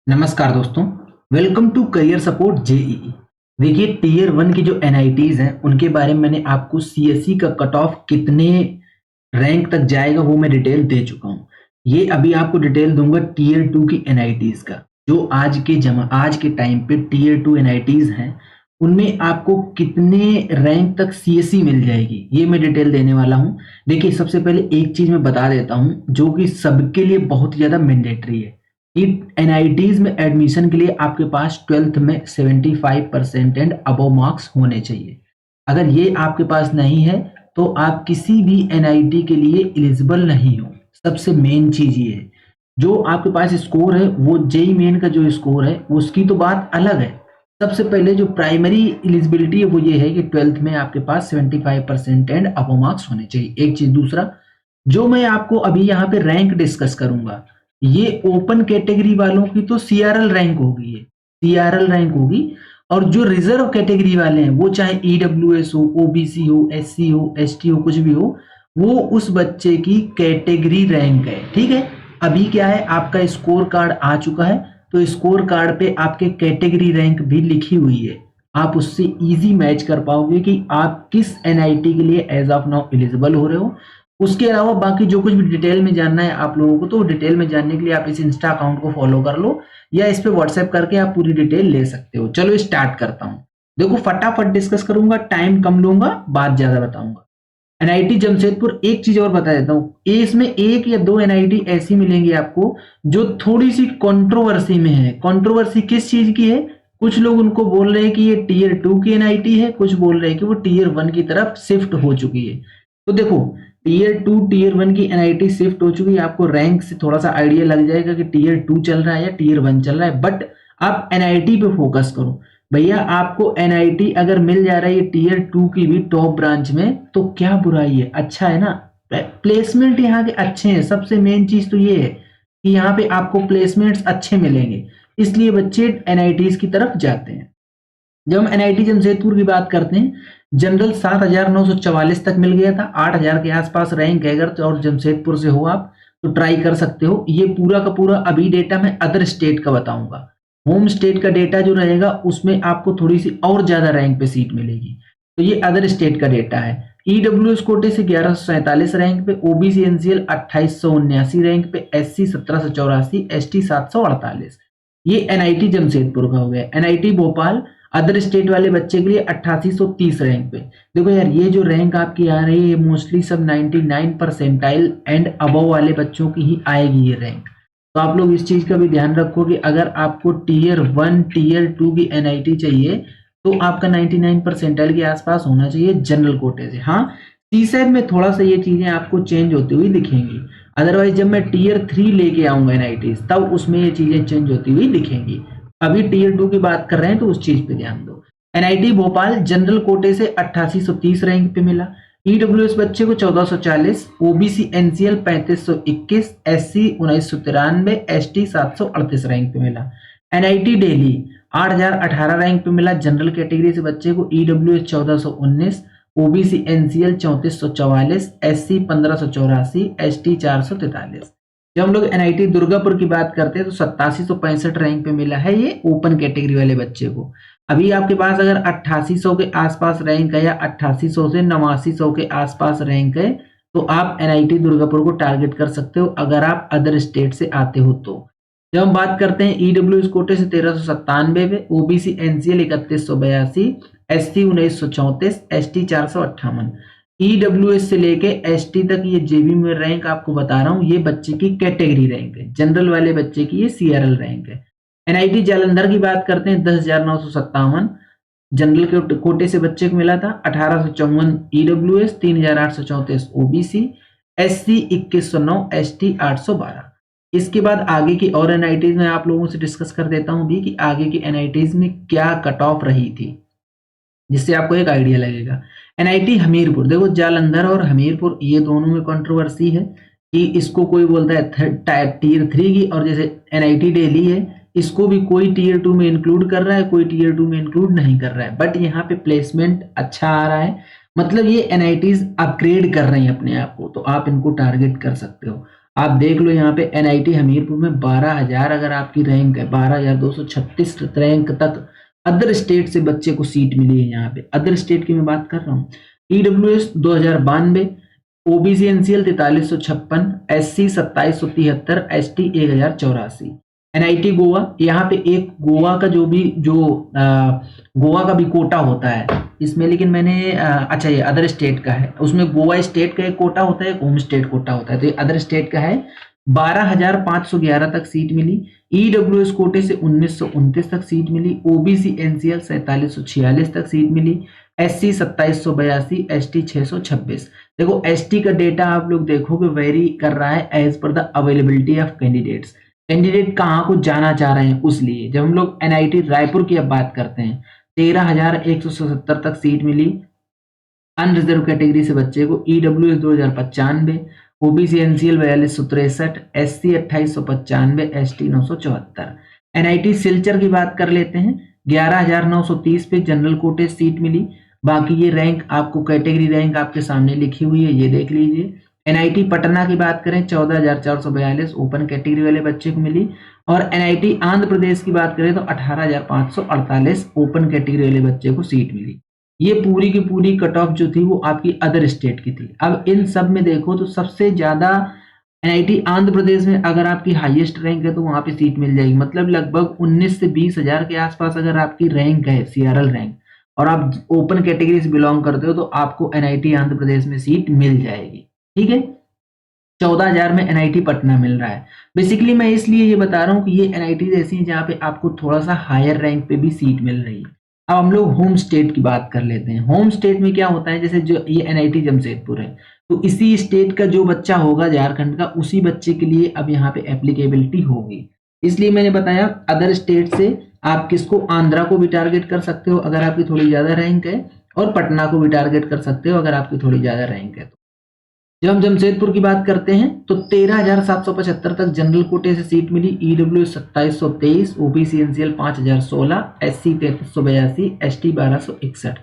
नमस्कार दोस्तों, welcome to career support JEE. देखिए टीयर 1 की जो एनआईटीज हैं उनके बारे में मैंने आपको सीएसई का कट ऑफ कितने रैंक तक जाएगा वो मैं डिटेल दे चुका हूँ। ये अभी आपको डिटेल दूंगा टीयर 2 की एनआईटीज का। जो आज के टाइम पे टीयर 2 एनआईटीज हैं उनमें आपको कितने रैंक तक सीएसई मिल जाएगी ये मैं डिटेल देने वाला हूँ। देखिए सबसे पहले एक चीज मैं बता देता हूँ जो कि सबके लिए बहुत ज्यादा मैंडेटरी है। एनआईटीज में एडमिशन के लिए आपके पास 12th में 75% एंड अबव मार्क्स होने चाहिए। अगर ये आपके पास नहीं है तो आप किसी भी एनआईटी के लिए एलिजिबल नहीं हो। सबसे मेन चीज ये है, जो आपके पास स्कोर है वो जेई मेन का जो स्कोर है उसकी तो बात अलग है। सबसे पहले जो प्राइमरी एलिजिबिलिटी है वो ये है कि 12th में आपके पास 75% एंड अबव मार्क्स होने चाहिए। एक चीज, दूसरा जो मैं आपको अभी यहाँ पे रैंक डिस्कस करूंगा ये ओपन कैटेगरी वालों की तो सीआरएल रैंक होगी, ये सीआरएल रैंक होगी। और जो रिजर्व कैटेगरी वाले हैं वो चाहे ईडब्ल्यूएस हो, ओबीसी हो, एससी हो, एसटी हो, कुछ भी हो, वो उस बच्चे की कैटेगरी रैंक है। ठीक है, अभी क्या है आपका स्कोर कार्ड आ चुका है तो स्कोर कार्ड पे आपके कैटेगरी रैंक भी लिखी हुई है। आप उससे इजी मैच कर पाओगे कि आप किस एनआईटी के लिए एज ऑफ नाउ एलिजिबल हो रहे हो। उसके अलावा बाकी जो कुछ भी डिटेल में जानना है आप लोगों को तो डिटेल में जानने के लिए आप इस इंस्टा अकाउंट को फॉलो कर लो या इस पे व्हाट्सएप करके आप पूरी डिटेल ले सकते हो। चलो स्टार्ट करता हूँ। देखो फटाफट डिस्कस करूंगा, टाइम कम लूंगा, बात ज्यादा बताऊंगा। एनआईटी जमशेदपुर, एक चीज और बता देता हूँ, इसमें एक या दो एनआईटी ऐसी मिलेंगी आपको जो थोड़ी सी कंट्रोवर्सी में है। कंट्रोवर्सी किस चीज की है? कुछ लोग उनको बोल रहे हैं कि ये टीयर 2 की एनआईटी है, कुछ बोल रहे हैं कि वो टीयर 1 की तरफ शिफ्ट हो चुकी है। तो देखो टीयर 2 टीयर 1 की एनआईटी शिफ्ट हो चुकी है, आपको रैंक से थोड़ा सा आइडिया लग जाएगा कि टीयर 2 चल रहा है या टीयर 1 चल रहा है। बट आप एनआईटी पे फोकस करो भैया, आपको एनआईटी अगर मिल जा रहा है ये टीयर 2 की भी टॉप ब्रांच में तो क्या बुराई है, अच्छा है ना। प्लेसमेंट यहाँ के अच्छे हैं, सबसे मेन चीज तो ये है कि यहाँ पे आपको प्लेसमेंट्स अच्छे मिलेंगे, इसलिए बच्चे एनआईटीज की तरफ जाते हैं। जब हम एनआईटी जमशेदपुर की बात करते हैं, जनरल 7,944 तक मिल गया था, 8,000 के आसपास रैंक है। अगर और जमशेदपुर से हो आप तो ट्राई कर सकते हो। ये पूरा का पूरा अभी डेटा मैं अदर स्टेट का बताऊंगा। होम स्टेट का डेटा जो रहेगा उसमें आपको थोड़ी सी और ज्यादा रैंक पे सीट मिलेगी। तो ये अदर स्टेट का डेटा है। ईडब्ल्यूएस कोटे से 1147 रैंक पे, ओबीसी एनसीएल 2879 रैंक पे, एससी 1784, एसटी 748। ये एनआईटी जमशेदपुर का हो गया। एनआईटी भोपाल अदर स्टेट वाले बच्चे के लिए 8830 रैंक पे। देखो यार ये जो रैंक आपकी आ रही है मोस्टली सब 99 परसेंटाइल एंड अबव वाले बच्चों की ही आएगी ये रैंक। तो आप लोग इस चीज का भी ध्यान रखो कि अगर आपको टीयर 1 टीयर 2 की एनआईटी चाहिए तो आपका 99 परसेंटाइल के आसपास होना चाहिए जनरल कोटे से। हाँ, सीसैट में थोड़ा सा ये चीजें आपको चेंज होती हुई दिखेंगी, अदरवाइज जब मैं टीयर 3 लेके आऊंगा एनआईटी तब उसमें ये चीजें चेंज होती हुई दिखेंगी। अभी टीयर 2 की बात कर रहे हैं तो उस चीज पे ध्यान दो। एनआईटी भोपाल जनरल कोटे से 8830 रैंक पे मिला। ईडब्ल्यूएस बच्चे को 1440, OBC NCL 3521, SC 1993, ST 738 rank पे मिला। एनआईटी दिल्ली 8018 रैंक पे मिला जनरल कैटेगरी से बच्चे को। EWS 1419, OBC NCL 3444, SC 1584, ST 443। जब हम लोग एनआईटी दुर्गापुर की बात करते हैं तो 8765 रैंक पे मिला है ये ओपन कैटेगरी वाले बच्चे को। अभी आपके पास अगर 8800 के आसपास रैंक है या 8800 से 8900 के आसपास रैंक है तो आप एनआईटी दुर्गापुर को टारगेट कर सकते हो अगर आप अदर स्टेट से आते हो तो। जब हम बात करते हैं ईडब्ल्यूएस कोटे से 1397 पे, OBC NCL 3182, SC 1934, ST 458। EWS से लेके एसटी तक ये जेबी में रैंक आपको बता रहा हूँ, ये बच्चे की कैटेगरी रैंक है। जनरल वाले बच्चे की ये सीआरएल रैंक है। एनआईटी जालंधर की बात करते हैं 10,957 जनरल कोटे से बच्चे को मिला था। 1854 ईडब्ल्यूएस, 3,834 ओबीसी, एससी 2109, एसटी 812। इसके बाद आगे की और एनआईटीज में आप लोगों से डिस्कस कर देता हूँ भी कि आगे की एनआईटीज में क्या कट ऑफ रही थी जिससे आपको एक आइडिया लगेगा। एनआईटी हमीरपुर, देखो जालंधर और हमीरपुर ये दोनों में कंट्रोवर्सी है कि इसको कोई बोलता है टीयर 3 की, और जैसे एनआईटी दिल्ली है इसको भी कोई टीयर 2 में इंक्लूड कर रहा है, कोई टीयर 2 में इंक्लूड नहीं कर रहा है। बट यहाँ पे प्लेसमेंट अच्छा आ रहा है, मतलब ये एनआईटीज अपग्रेड कर रही हैं अपने आप को, तो आप इनको टारगेट कर सकते हो। आप देख लो यहाँ पे एनआईटी हमीरपुर में 12,000 अगर आपकी रैंक है, 12,236 रैंक तक अदर स्टेट से बच्चे को सीट मिली है। यहाँ पे अदर स्टेट की मैं बात कर रहा हूँ। EWS 2092, OBC NCL 4356, SC 2773, ST 1084। NIT Goa, यहाँ पे एक गोवा का गोवा का भी कोटा होता है इसमें, लेकिन मैंने अच्छा ये अदर स्टेट का है, उसमें गोवा स्टेट का एक कोटा होता है, एक होम स्टेट कोटा होता है, तो ये अदर स्टेट का है। 12,511 तक सीट मिली। ईडब्ल्यूएस कोटे से 1929 तक सीट मिली। ओबीसी एनसीएल 4746 तक सीट मिली। SC 2782, ST 626। देखो एसटी का डेटा आप लोग देखोगे वेरी कर रहा है as per the availability of candidates. Candidate कहाँ को जाना चाह रहे हैं उस लिए। जब हम लोग एनआईटी रायपुर की अब बात करते हैं, 13,177 तक सीट मिली अनरिजर्व कैटेगरी से बच्चे को। EWS 2095, OBC NCL 4263, SC 2895, ST 974। NIT Silchar की बात कर लेते हैं, 11,930 पे जनरल कोटे सीट मिली। बाकी ये रैंक आपको कैटेगरी रैंक आपके सामने लिखी हुई है, ये देख लीजिए। एनआईटी पटना की बात करें 14,442 ओपन कैटेगरी वाले बच्चे को मिली। और एनआईटी आंध्र प्रदेश की बात करें तो 18,548 ओपन कैटेगरी वाले बच्चे को सीट मिली। ये पूरी की पूरी कट ऑफ जो थी वो आपकी अदर स्टेट की थी। अब इन सब में देखो तो सबसे ज्यादा एनआईटी आंध्र प्रदेश में अगर आपकी हाईएस्ट रैंक है तो वहां पे सीट मिल जाएगी। मतलब लगभग 19 से 20 हजार के आसपास अगर आपकी रैंक है, सीआरएल रैंक, और आप ओपन कैटेगरी से बिलोंग करते हो तो आपको एनआईटी आंध्र प्रदेश में सीट मिल जाएगी। ठीक है, 14,000 में एनआईटी पटना मिल रहा है। बेसिकली मैं इसलिए ये बता रहा हूँ कि ये एनआईटी ऐसी है जहाँ पे आपको थोड़ा सा हायर रैंक पे भी सीट मिल रही है। अब हम लोग होम स्टेट की बात कर लेते हैं। होम स्टेट में क्या होता है, जैसे जो ये एनआईटी जमशेदपुर है तो इसी स्टेट का जो बच्चा होगा झारखंड का, उसी बच्चे के लिए अब यहाँ पे एप्लीकेबिलिटी होगी। इसलिए मैंने बताया अदर स्टेट से आप किसको, आंध्रा को भी टारगेट कर सकते हो अगर आपकी थोड़ी ज्यादा रैंक है, और पटना को भी टारगेट कर सकते हो अगर आपकी थोड़ी ज्यादा रैंक है। तो जब हम जमशेदपुर की बात करते हैं तो 13,775 तक जनरल कोटे से सीट मिली। EW 2723, OBC NCL 5,016, SC 3382, ST 1,261।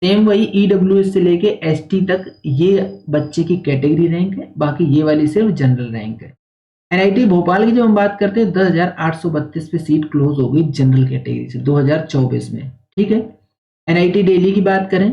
Same वही ईडब्ल्यूएस से लेके एसटी तक ये बच्चे की कैटेगरी रैंक है, बाकी ये वाली सिर्फ जनरल रैंक है। एनआईटी भोपाल की जब हम बात करते हैं 10,832 पे सीट क्लोज हो गई जनरल कैटेगरी से 2024 में। ठीक है, एनआईटी दिल्ली की बात करें,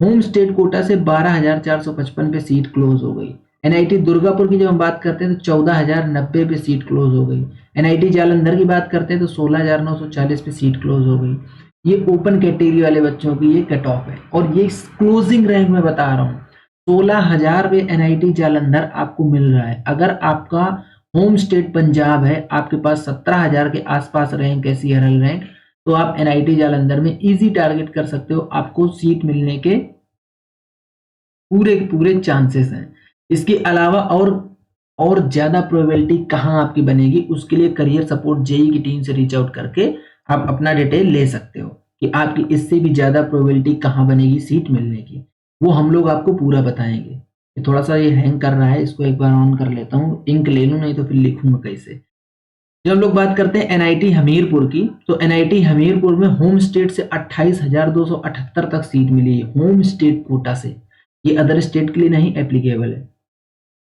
होम स्टेट कोटा से 12,455 पे सीट क्लोज हो गई। एनआईटी दुर्गापुर की जब हम बात करते हैं तो 14,090 पे सीट क्लोज हो गई। एनआईटी जालंधर की बात करते हैं तो 16,940 पे सीट क्लोज हो गई। ये ओपन कैटेगरी वाले बच्चों की ये कट ऑफ है, और ये क्लोजिंग रैंक में बता रहा हूँ 16,000 पे एनआईटी जालंधर आपको मिल रहा है। अगर आपका होम स्टेट पंजाब है, आपके पास 17,000 के आसपास रैंक है, सीआरएल रैंक, तो आप एनआईटी जालंधर में इजी टारगेट कर सकते हो, आपको सीट मिलने के पूरे पूरे चांसेस हैं। इसके अलावा और ज्यादा प्रोबेबिलिटी कहाँ आपकी बनेगी, उसके लिए करियर सपोर्ट जेई की टीम से रीच आउट करके आप अपना डिटेल ले सकते हो कि आपकी इससे भी ज्यादा प्रोबेबिलिटी कहाँ बनेगी सीट मिलने की, वो हम लोग आपको पूरा बताएंगे। थोड़ा सा ये हैंग कर रहा है, इसको एक बार ऑन कर लेता हूँ, इंक ले लूँ नहीं तो फिर लिखूंगा कैसे। जब हम लोग बात करते हैं एनआईटी हमीरपुर की, तो एनआईटी हमीरपुर में होम स्टेट से 28,278 तक सीट मिली है, होम स्टेट कोटा से। ये अदर स्टेट के लिए नहीं एप्लीकेबल है।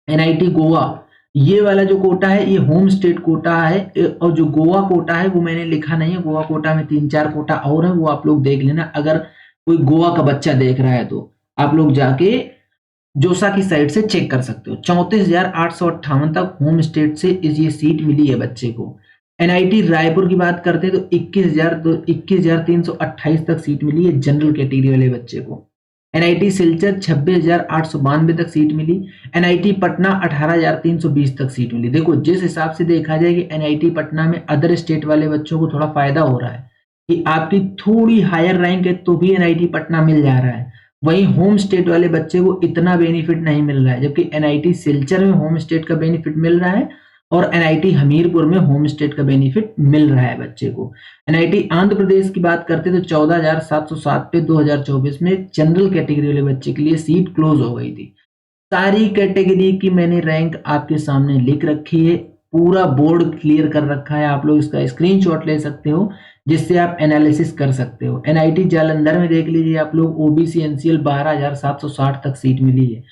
एनआईटी गोवा, ये वाला जो कोटा है ये होम स्टेट कोटा है, और जो गोवा कोटा है वो मैंने लिखा नहीं है। गोवा कोटा में 3-4 कोटा और है, वो आप लोग देख लेना। अगर कोई गोवा का बच्चा देख रहा है तो आप लोग जाके जोसा की साइड से चेक कर सकते हो। 34,858 तक होम स्टेट से ये सीट मिली है बच्चे को। एनआईटी रायपुर की बात करते हैं तो 21,328 तक सीट मिली है जनरल कैटेगरी वाले बच्चे को। एनआईटी सिलचर 26,892 तक सीट मिली। एनआईटी पटना 18,320 तक सीट मिली। देखो जिस हिसाब से देखा जाए कि एनआईटी पटना में अदर स्टेट वाले बच्चों को थोड़ा फायदा हो रहा है कि आपकी थोड़ी हायर रैंक है तो भी एनआईटी पटना मिल जा रहा है, वहीं होम स्टेट वाले बच्चे को इतना बेनिफिट नहीं मिल रहा है। जबकि एनआईटी सिलचर में होम स्टेट का बेनिफिट मिल रहा है और एनआईटी हमीरपुर में होम स्टेट का बेनिफिट मिल रहा है बच्चे को। एनआईटी आंध्र प्रदेश की बात करते तो 14,707 पे 2024 में जनरल कैटेगरी वाले बच्चे के लिए सीट क्लोज हो गई थी। सारी कैटेगरी की मैंने रैंक आपके सामने लिख रखी है, पूरा बोर्ड क्लियर कर रखा है, आप लोग इसका स्क्रीनशॉट ले सकते हो जिससे आप एनालिसिस कर सकते हो। एनआईटी जालंधर में देख लीजिए आप लोग, ओबीसी एनसीएल 12,760 तक सीट मिली है।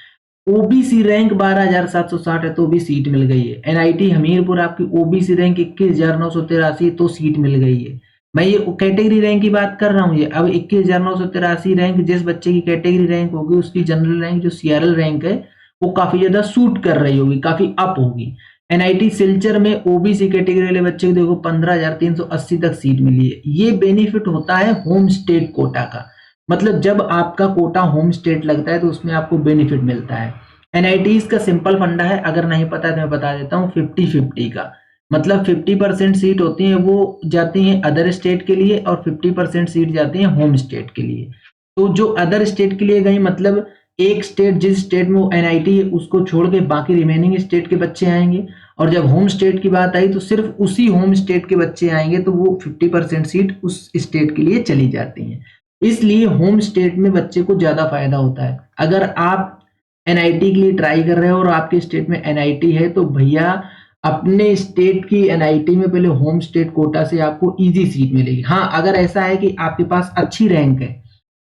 ओबीसी रैंक 12,760 है तो भी सीट मिल गई है। एनआईटी हमीरपुर आपकी ओबीसी रैंक 21,983 तो सीट मिल गई है। मैं ये कैटेगरी रैंक की बात कर रहा हूँ। ये अब 21,983 रैंक जिस बच्चे की कैटेगरी रैंक होगी उसकी जनरल रैंक जो सीआरएल रैंक है वो काफी ज्यादा सूट कर रही होगी, काफी अप होगी। एनआईटी सिलचर में ओबीसी कैटेगरी वाले बच्चे को देखो 15,380 तक सीट मिली है। ये बेनिफिट होता है होम स्टेट कोटा का। मतलब जब आपका कोटा होम स्टेट लगता है तो उसमें आपको बेनिफिट मिलता है। एनआईटीज का सिंपल फंडा है, अगर नहीं पता है तो मैं बता देता हूँ, 50-50 का। मतलब 50% सीट होती है वो जाती है अदर स्टेट के लिए और 50% सीट जाती है होम स्टेट के लिए। तो जो अदर स्टेट के लिए गई मतलब एक स्टेट जिस स्टेट में वो एनआईटी है उसको छोड़ के बाकी रिमेनिंग स्टेट के बच्चे आएंगे। और जब होम स्टेट की बात आई तो सिर्फ उसी होम स्टेट के बच्चे आएंगे, तो वो 50% सीट उस स्टेट के लिए चली जाती हैं। इसलिए होम स्टेट में बच्चे को ज्यादा फायदा होता है। अगर आप एनआईटी के लिए ट्राई कर रहे हो और आपके स्टेट में एनआईटी है तो भैया अपने स्टेट की एनआईटी में पहले होम स्टेट कोटा से आपको इजी सीट मिलेगी। हाँ, अगर ऐसा है कि आपके पास अच्छी रैंक है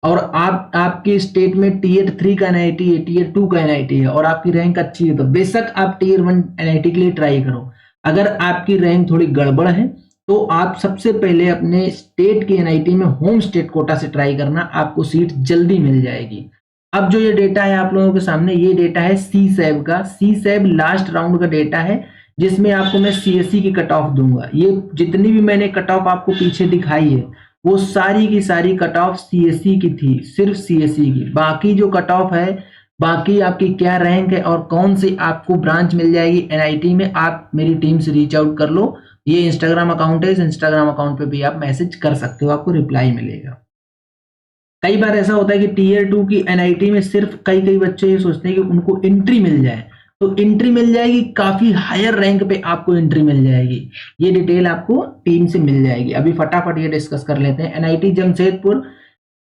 और आपके स्टेट में टीयर 3 का एनआईटी है, टीयर 2 का एनआईटी है और आपकी रैंक अच्छी है तो बेशक आप टीयर 1 एनआईटी के लिए ट्राई करो। अगर आपकी रैंक थोड़ी गड़बड़ है तो आप सबसे पहले अपने स्टेट की एनआईटी में होम स्टेट कोटा से ट्राई करना, आपको सीट जल्दी मिल जाएगी। अब जो ये डेटा है आप लोगों के सामने, ये डेटा है सी सैब का। सी सैब लास्ट राउंड का डेटा है जिसमें आपको मैं सीएससी की कट ऑफ दूंगा। ये जितनी भी मैंने कट ऑफ आपको पीछे दिखाई है वो सारी की सारी कट ऑफ सीएससी की थी, सिर्फ सीएससी की। बाकी जो कट ऑफ है, बाकी आपकी क्या रैंक है और कौन सी आपको ब्रांच मिल जाएगी एनआईटी में, आप मेरी टीम से रीच आउट कर लो। ये इंस्टाग्राम अकाउंट है, इस इंस्टाग्राम अकाउंट पे भी आप मैसेज कर सकते हो, आपको रिप्लाई मिलेगा। कई बार ऐसा होता है कि टीयर 2 की एनआईटी में सिर्फ कई बच्चे ये सोचते हैं कि उनको एंट्री मिल जाए, तो एंट्री मिल जाएगी, काफी हायर रैंक पे आपको एंट्री मिल जाएगी। ये डिटेल आपको टीम से मिल जाएगी। अभी फटाफट ये डिस्कस कर लेते हैं। एनआईटी जमशेदपुर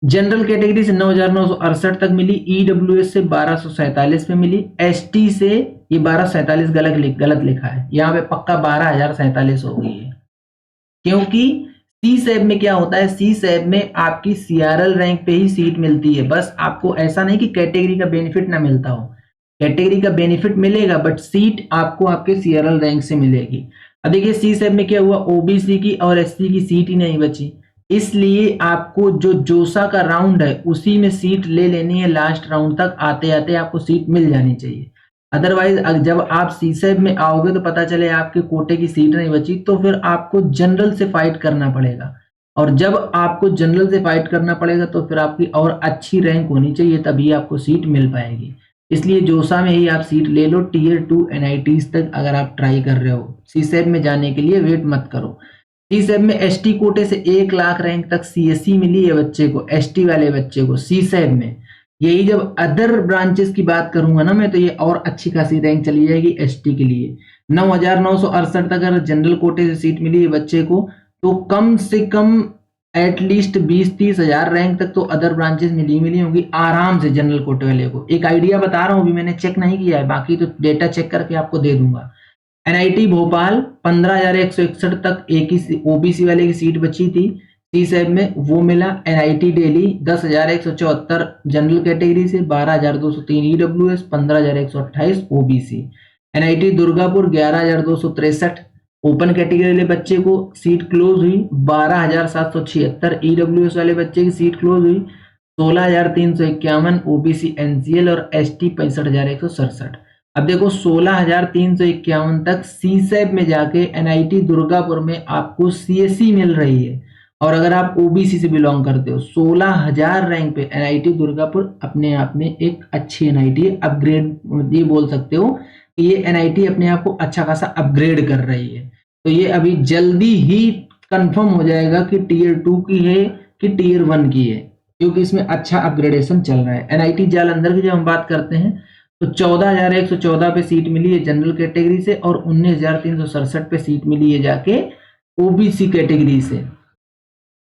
जनरल कैटेगरी से 9,968 तक मिली, ईडब्ल्यूएस से 1247 पे मिली, एसटी से ये 1247 गलत लिखा है, यहाँ पे पक्का 12,047 हो गई है। क्योंकि सी सैब में क्या होता है, सी सैब में आपकी सीआरएल रैंक पे ही सीट मिलती है। बस आपको ऐसा नहीं कि कैटेगरी का बेनिफिट ना मिलता हो, कैटेगरी का बेनिफिट मिलेगा बट सीट आपको आपके सीआरएल रैंक से मिलेगी। अब देखिए सी सैब में क्या हुआ, ओबीसी की और एससी की सीट ही नहीं बची, इसलिए आपको जो जोसा का राउंड है उसी में सीट ले लेनी है। लास्ट राउंड तक आते आते आपको सीट मिल जानी चाहिए। अदरवाइज जब आप सी सैब में आओगे तो पता चले आपके कोटे की सीट नहीं बची, तो फिर आपको जनरल से फाइट करना पड़ेगा। और जब आपको जनरल से फाइट करना पड़ेगा तो फिर आपकी और अच्छी रैंक होनी चाहिए, तभी आपको सीट मिल पाएगी। इसलिए जोसा में ही आप सीट ले लो। टीयर 2 एनआईटीज तक अगर आप ट्राई कर रहे हो, सी सैब में जाने के लिए वेट मत करो। सी सैब में एसटी कोटे से 1 लाख रैंक तक सीएससी मिली है बच्चे को, एसटी वाले बच्चे को सी सैब में। यही जब अदर ब्रांचेस की बात करूंगा ना मैं, तो ये और अच्छी खासी रैंक चली जाएगी एसटी के लिए। 9,968 तक अगर जनरल कोटे से सीट मिली है बच्चे को, तो कम से कम एटलीस्ट 20-30 हजार रैंक तक तो अदर ब्रांचेस मिली होंगी आराम से जनरल कोटे वाले को। एक आइडिया बता रहा हूँ, अभी मैंने चेक नहीं किया है, बाकी तो डेटा चेक करके आपको दे दूंगा। एनआईटी भोपाल 15,161 तक एक ही ओबीसी वाले की सीट बची थी सी सैब में, वो मिला। एनआईटी दिल्ली 10,174 जनरल कैटेगरी से, 12,203 EWS, 15,128 OBC. NIT Durgapur 11,263 open category वाले बच्चे को सीट क्लोज हुई, 12,776 ईडब्ल्यूएस वाले बच्चे की सीट क्लोज हुई, 16,351 ओबीसी एनसीएल और एसटी 65,167। अब देखो 16,351 तक सी सैब में जाके एनआईटी दुर्गापुर में आपको सीएससी मिल रही है। और अगर आप ओबीसी से बिलोंग करते हो, 16,000 रैंक पे एनआईटी दुर्गापुर अपने आप में एक अच्छी एनआईटी अपग्रेड, ये बोल सकते हो कि ये एनआईटी अपने आप को अच्छा खासा अपग्रेड कर रही है। तो ये अभी जल्दी ही कंफर्म हो जाएगा कि टीयर 2 की है कि टीयर 1 की है, क्योंकि इसमें अच्छा अपग्रेडेशन चल रहा है। एनआईटी जालंधर की जब हम बात करते हैं तो 14,114 पे सीट मिली है जनरल कैटेगरी से और 19,367 पे सीट मिली है जाके ओबीसी कैटेगरी से।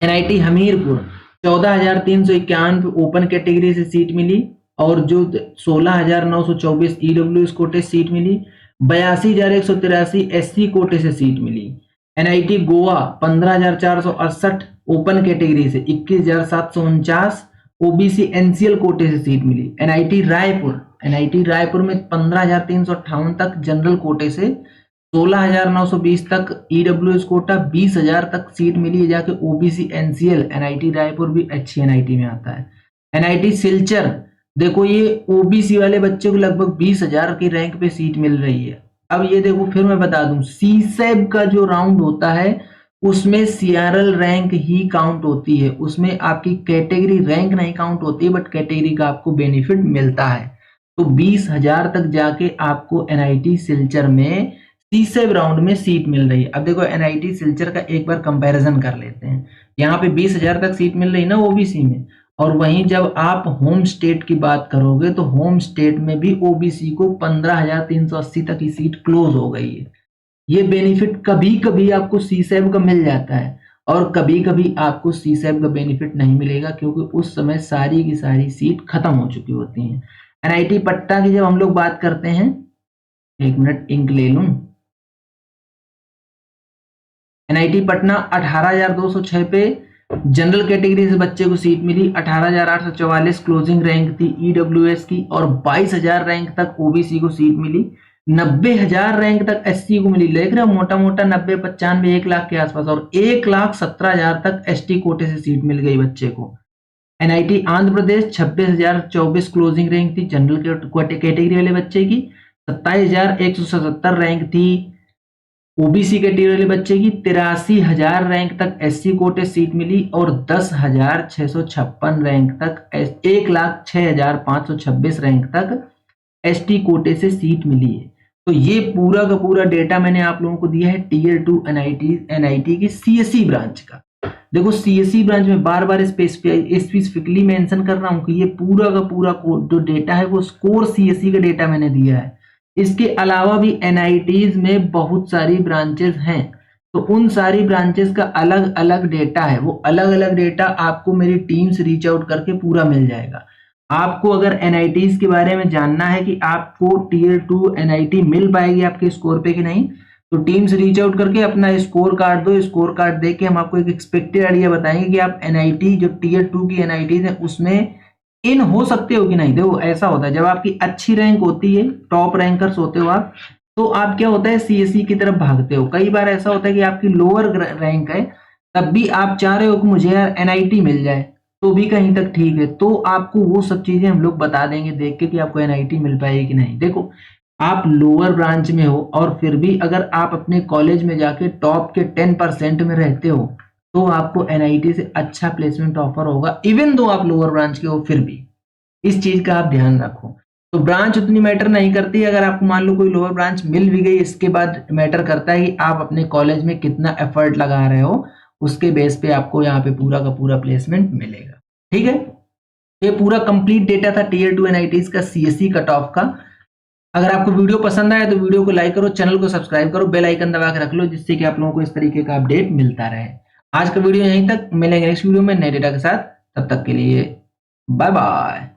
एनआईटी हमीरपुर 14,351 पे ओपन कैटेगरी से सीट मिली और जो 16,924 ईडब्ल्यूएस कोटे सीट मिली, 82,183 एससी कोटे से सीट मिली। एनआईटी गोवा 15,468 ओपन कैटेगरी से, 21,749 ओबीसी एनसीएल कोटे से सीट मिली। एनआईटी रायपुर एनआईटी रायपुर में 15,358 तक जनरल कोटे से, 16,920 तक ईडब्ल्यूएस कोटा, 20,000 तक सीट मिली है जाके ओबीसी एनसीएल। एनआईटी रायपुर भी अच्छी एनआईटी में आता है। एनआईटी सिलचर, देखो ये ओबीसी वाले बच्चे को लगभग 20,000 की रैंक पे सीट मिल रही है। अब ये देखो फिर मैं बता दूं, सीसैब का जो राउंड होता है उसमें सीआरएल रैंक ही काउंट होती है, उसमें आपकी कैटेगरी रैंक नहीं काउंट होती है, बट कैटेगरी का आपको बेनिफिट मिलता है। तो 20,000 तक जाके आपको एनआईटी सिलचर में सीसैब राउंड में सीट मिल रही है। अब देखो एनआईटी सिलचर का एक बार कंपैरिजन कर लेते हैं। यहाँ पे 20,000 तक सीट मिल रही ना ओबीसी में, और वहीं जब आप होम स्टेट की बात करोगे तो होम स्टेट में भी ओबीसी को 15,380 तक की सीट क्लोज हो गई है। ये बेनिफिट कभी कभी आपको सीसैब का मिल जाता है और कभी कभी आपको सीसैब का बेनिफिट नहीं मिलेगा, क्योंकि उस समय सारी की सारी सीट खत्म हो चुकी होती हैं। एनआईटी पटना की जब हम लोग बात करते हैं, एक मिनट इंक ले लूं। एनआईटी पटना 18,206 पे जनरल कैटेगरी से बच्चे को सीट मिली, 18,844 क्लोजिंग रैंक थी ईडब्ल्यूएस की, और 22,000 रैंक तक ओबीसी को सीट मिली, 90,000 रैंक तक एससी को मिली। देख रहे हो मोटा मोटा 90, 95, 1 लाख के आसपास, और 1,17,000 तक एसटी कोटे से सीट मिल गई बच्चे को। NIT Andhra Pradesh 26,024 closing rank थी जनरल कैटेगरी वाले बच्चे की, 27,177 रैंक थी ओबीसी कैटेगरी वाले बच्चे की, 83,000 रैंक तक एससी कोटे सीट मिली, और 10,656 रैंक तक 1,06,526 रैंक तक एसटी कोटे से सीट मिली है। तो ये पूरा का पूरा डेटा मैंने आप लोगों को दिया है टीयर 2 एनआईटी की सीएससी ब्रांच का। देखो सीएससी ब्रांच में बार बार स्पेसिफिकली मेंशन कर रहा हूं कि ये पूरा का पूरा जो डेटा है वो स्कोर सीएससी का डेटा मैंने दिया है। इसके अलावा भी एनआईटीज में बहुत सारी ब्रांचेस हैं, तो उन सारी ब्रांचेस का अलग अलग डेटा है, वो अलग अलग डेटा आपको मेरी टीम से रीच आउट करके पूरा मिल जाएगा। आपको अगर एनआईटीज के बारे में जानना है कि आपको टीयर 2 एनआईटी मिल पाएगी आपके स्कोर पे कि नहीं, तो टीम से रीच आउट करके अपना स्कोर कार्ड दो। स्कोर कार्ड दे के हम आपको एक एक्सपेक्टेड आइडिया बताएंगे कि आप एनआईटी जो टीयर 2 की एनआईटीज है उसमें इन हो सकते हो कि नहीं। देखो ऐसा होता है जब आपकी अच्छी रैंक होती है, टॉप रैंकर्स होते हो आप, तो आप क्या होता है सीएससी की तरफ भागते हो। कई बार ऐसा होता है कि आपकी लोअर रैंक है, तब भी आप चाह रहे हो कि मुझे यार एनआईटी मिल जाए, तो भी कहीं तक ठीक है, तो आपको वो सब चीजें हम लोग बता देंगे देख के कि आपको एनआईटी मिल पाएगी कि नहीं। देखो आप लोअर ब्रांच में हो और फिर भी अगर आप अपने कॉलेज में जाके टॉप के 10% में रहते हो तो आपको एनआईटी से अच्छा प्लेसमेंट ऑफर होगा, इवन दो आप लोअर ब्रांच के हो फिर भी। इस चीज का आप ध्यान रखो। तो ब्रांच उतनी मैटर नहीं करती, अगर आपको मान लो कोई लोअर ब्रांच मिल भी गई, इसके बाद मैटर करता है कि आप अपने कॉलेज में कितना एफर्ट लगा रहे हो, उसके बेस पे आपको यहाँ पे पूरा का पूरा प्लेसमेंट मिलेगा। ठीक है, ये पूरा कंप्लीट डेटा था टीयर 2 एनआईटीज का सीएससी कट ऑफ का। अगर आपको वीडियो पसंद आया तो वीडियो को लाइक करो, चैनल को सब्सक्राइब करो, बेल आइकन दबा के रख लो, जिससे कि आप लोगों को इस तरीके का अपडेट मिलता रहे। आज का वीडियो यहीं तक, मिलेंगे नेक्स्ट वीडियो में नए डेटा के साथ, तब तक के लिए बाय बाय।